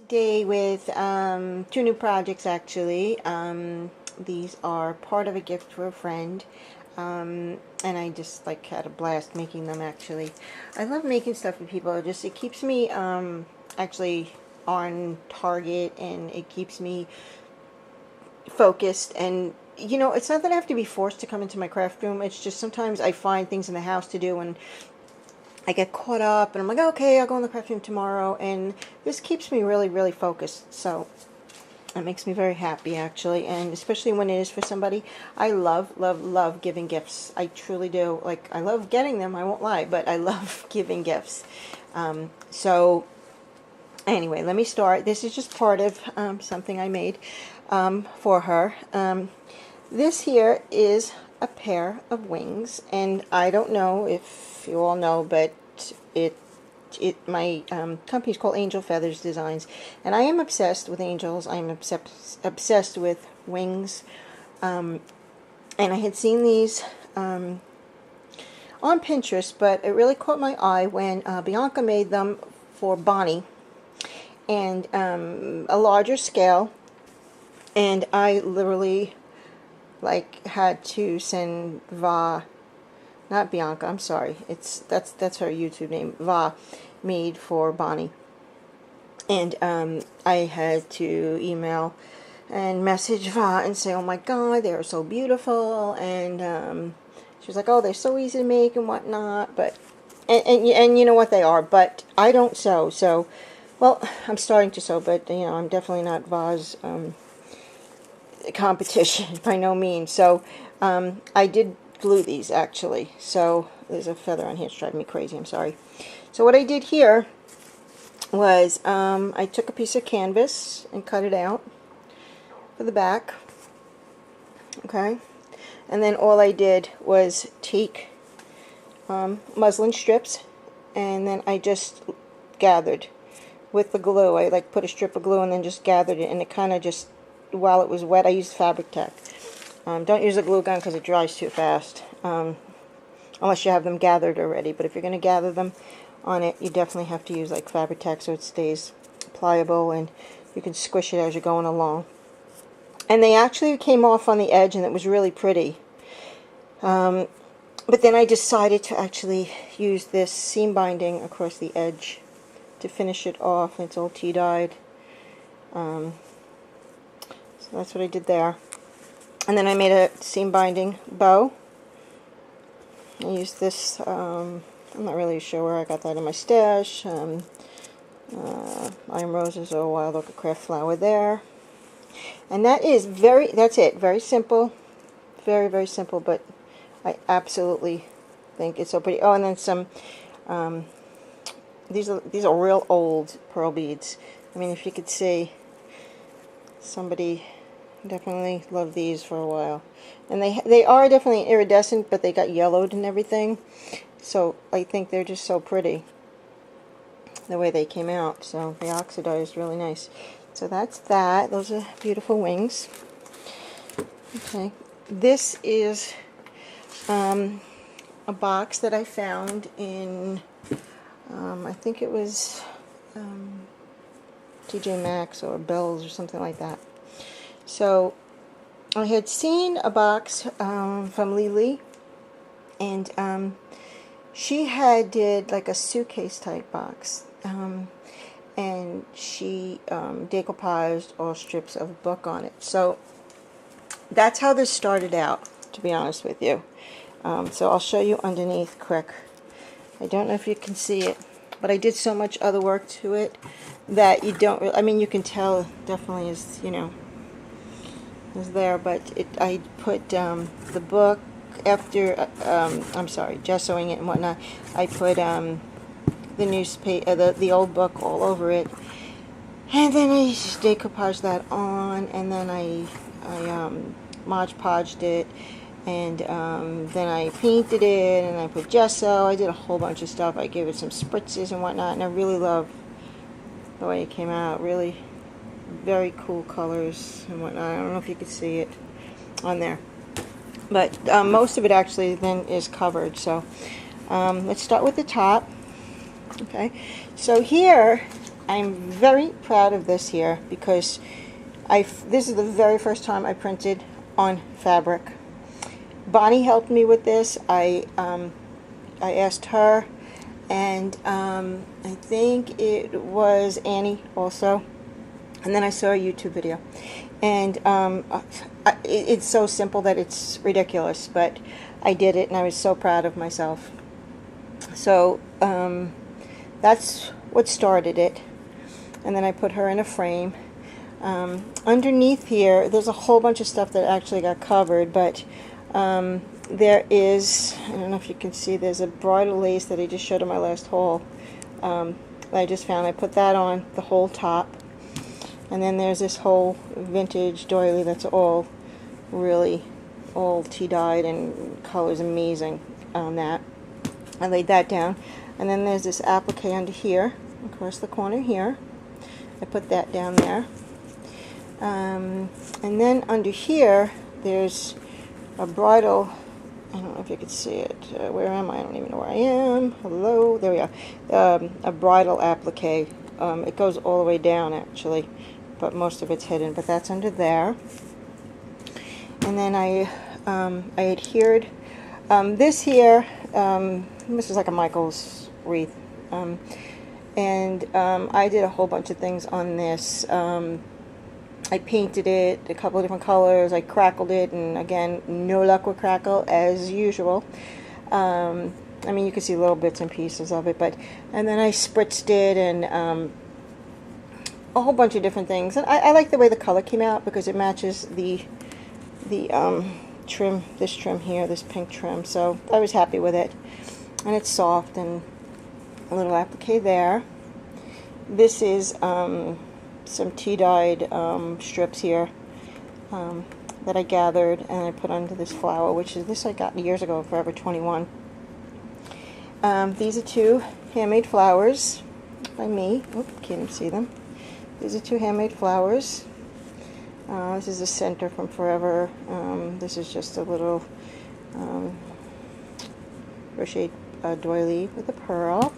Today with two new projects actually. These are part of a gift for a friend, and I just like had a blast making them actually. I love making stuff for people. It keeps me actually on target, and it keeps me focused. And you know, it's not that I have to be forced to come into my craft room. It's just sometimes I find things in the house to do and I get caught up and I'm like, okay, I'll go in the craft room tomorrow, and this keeps me really, really focused. So it makes me very happy actually, and especially when it is for somebody. I love, love, love giving gifts. I truly do. Like, I love getting them, I won't lie, but I love giving gifts. So anyway, let me start. This is just part of something I made for her. This here is a pair of wings, and I don't know if you all know, but my company's called Angel Feathers Designs, and I am obsessed with angels. I'm obsessed with wings, and I had seen these on Pinterest, but it really caught my eye when Bianca made them for Bonnie, and a larger scale, and I literally like had to send not Bianca, I'm sorry, that's her YouTube name, Va made for Bonnie, and I had to email and message Va and say, oh my god, they are so beautiful, and she was like, oh, they're so easy to make and whatnot, but and you know what, they are, but I don't sew, so, well, I'm starting to sew, but you know, I'm definitely not Va's competition by no means. So I did glue these actually. So there's a feather on here, it's driving me crazy, I'm sorry. So what I did here was I took a piece of canvas and cut it out for the back, okay, and then all I did was take muslin strips, and then I just gathered with the glue. I like put a strip of glue and then just gathered it, and it kind of just, while it was wet, I used fabric tack. Don't use a glue gun because it dries too fast, unless you have them gathered already. But if you're going to gather them on it, you definitely have to use like fabric tack so it stays pliable and you can squish it as you're going along. And they actually came off on the edge, and it was really pretty. But then I decided to actually use this seam binding across the edge to finish it off. It's all tea-dyed. So that's what I did there. And then I made a seam binding bow. I used this, I'm not really sure where I got that in my stash. Iron Roses or Wild Orchid Craft Flower there. And that's it. Very simple. Very, very simple, but I absolutely think it's so pretty. Oh, and then some, these are real old pearl beads. I mean, if you could see, somebody definitely loved these for a while, and they are definitely iridescent, but they got yellowed and everything, so I think they're just so pretty the way they came out. So they oxidized really nice. So that's that. Those are beautiful wings. Okay, this is a box that I found in I think it was TJ Maxx or Bell's or something like that. So I had seen a box from LeLe, and she did like a suitcase type box, and she decoupaged all strips of book on it. So that's how this started out, to be honest with you. So I'll show you underneath quick. I don't know if you can see it, but I did so much other work to it that you don't really, I mean, you can tell definitely is, you know, is there, but I put the book after, I'm sorry, gessoing it and whatnot, I put the newspaper, the old book all over it, and then I just decoupaged that on, and then I Mod Podged it, and then I painted it, and I put gesso. I did a whole bunch of stuff. I gave it some spritzes and whatnot, and I really love the way it came out. Really very cool colors and whatnot. I don't know if you can see it on there, but most of it actually then is covered. So let's start with the top. Okay, so here I'm very proud of this here because this is the very first time I printed on fabric. Bonnie helped me with this. I asked her, and I think it was Annie also, and then I saw a YouTube video, and it's so simple that it's ridiculous, but I did it and I was so proud of myself. So that's what started it, and then I put her in a frame. Underneath here there's a whole bunch of stuff that actually got covered, but there is, I don't know if you can see, there's a bridal lace that I just showed in my last haul that I just found. I put that on the whole top, and then there's this whole vintage doily that's all really all tea-dyed and colors amazing on that. I laid that down, and then there's this applique under here across the corner here. I put that down there. And then under here there's a bridal, I don't know if you can see it, where am I? I don't even know where I am. Hello, there we are. A bridal applique. It goes all the way down actually, but most of it's hidden, but that's under there. And then I adhered this here, this is like a Michael's wreath, and I did a whole bunch of things on this. I painted it a couple of different colors. I crackled it, and again, no luck with crackle as usual. I mean, you can see little bits and pieces of it, and then I spritzed it, and a whole bunch of different things. And I like the way the color came out because it matches the trim, this trim here, this pink trim. So I was happy with it, and it's soft, and a little applique there. This is some tea-dyed strips here that I gathered and I put onto this flower, which is this I got years ago, Forever 21. These are two handmade flowers by me. Oop, can't even see them. These are two handmade flowers. This is the center from Forever. This is just a little crocheted doily with a pearl.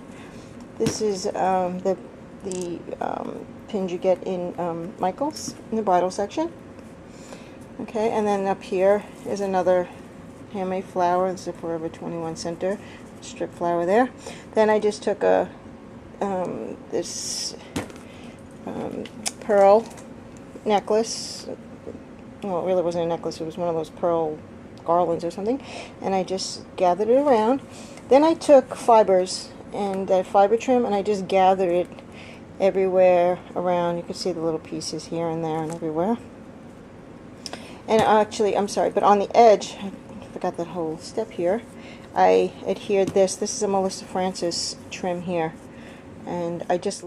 This is the pins you get in Michael's in the bridal section. Okay, and then up here is another handmade flower. This is a Forever 21 center strip flower there. Then I just took a this pearl necklace. Well, it really wasn't a necklace. It was one of those pearl garlands or something, and I just gathered it around. Then I took fibers and that fiber trim, and I just gathered it everywhere around. You can see the little pieces here and there and everywhere. And actually, I'm sorry, but on the edge, I forgot that whole step here, I adhered this. This is a Melissa Francis trim here, and I just